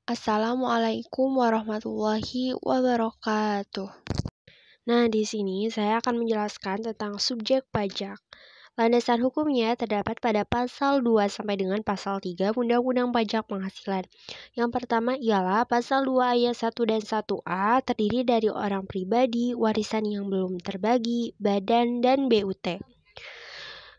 Assalamualaikum warahmatullahi wabarakatuh. Nah, di sini saya akan menjelaskan tentang subjek pajak. Landasan hukumnya terdapat pada pasal 2 sampai dengan pasal 3 Undang-Undang Pajak Penghasilan. Yang pertama ialah pasal 2 ayat 1 dan 1A terdiri dari orang pribadi, warisan yang belum terbagi, badan, dan BUT.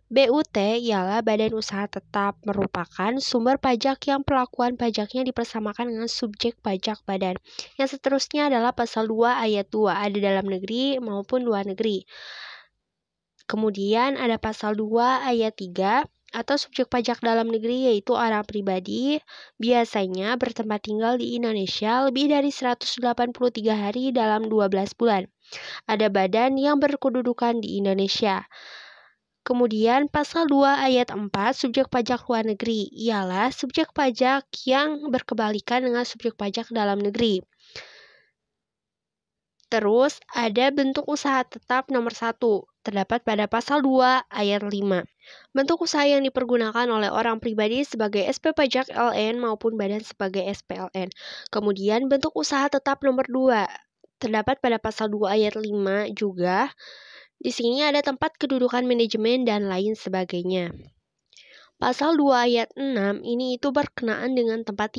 BUT ialah Badan Usaha Tetap, merupakan sumber pajak yang pelakuan pajaknya dipersamakan dengan subjek pajak badan. Yang seterusnya adalah pasal 2 ayat 2, ada dalam negeri maupun luar negeri. Kemudian ada pasal 2 ayat 3 atau subjek pajak dalam negeri yaitu orang pribadi biasanya bertempat tinggal di Indonesia lebih dari 183 hari dalam 12 bulan. Ada badan yang berkedudukan di Indonesia. Kemudian pasal 2 ayat 4 subjek pajak luar negeri ialah subjek pajak yang berkebalikan dengan subjek pajak dalam negeri. Terus ada bentuk usaha tetap nomor 1 terdapat pada pasal 2 ayat 5. Bentuk usaha yang dipergunakan oleh orang pribadi sebagai SP pajak LN maupun badan sebagai SPLN. Kemudian bentuk usaha tetap nomor 2 terdapat pada pasal 2 ayat 5 juga. Di sini ada tempat kedudukan manajemen dan lain sebagainya. Pasal 2 ayat 6 ini itu berkenaan dengan tempat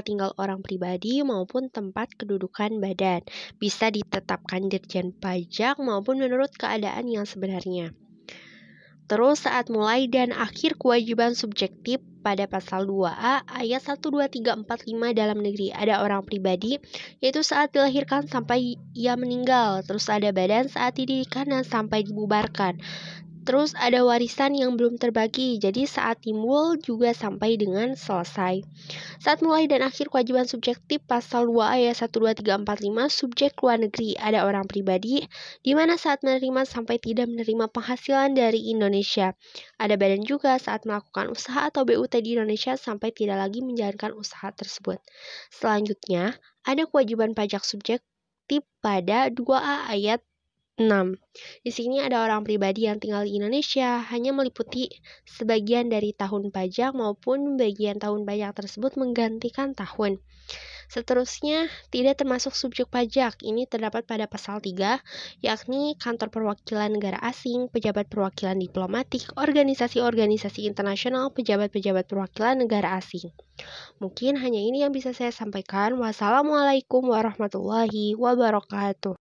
tinggal orang pribadi maupun tempat kedudukan badan. Bisa ditetapkan Dirjen Pajak maupun menurut keadaan yang sebenarnya. Terus saat mulai dan akhir kewajiban subjektif pada pasal 2A ayat 1, 2, 3, 4, 5 dalam negeri ada orang pribadi yaitu saat dilahirkan sampai ia meninggal. Terus ada badan saat didirikan dan sampai dibubarkan. Terus ada warisan yang belum terbagi, jadi saat timbul juga sampai dengan selesai. Saat mulai dan akhir kewajiban subjektif pasal 2 ayat 1, 2, 3, 4, 5 subjek luar negeri ada orang pribadi, di mana saat menerima sampai tidak menerima penghasilan dari Indonesia. Ada badan juga saat melakukan usaha atau BUT di Indonesia sampai tidak lagi menjalankan usaha tersebut. Selanjutnya, ada kewajiban pajak subjektif pada 2A ayat 6. Di sini ada orang pribadi yang tinggal di Indonesia hanya meliputi sebagian dari tahun pajak maupun bagian tahun pajak tersebut menggantikan tahun. Seterusnya, tidak termasuk subjek pajak. Ini terdapat pada pasal 3, yakni kantor perwakilan negara asing, pejabat perwakilan diplomatik, organisasi-organisasi internasional, pejabat-pejabat perwakilan negara asing. Mungkin hanya ini yang bisa saya sampaikan. Wassalamualaikum warahmatullahi wabarakatuh.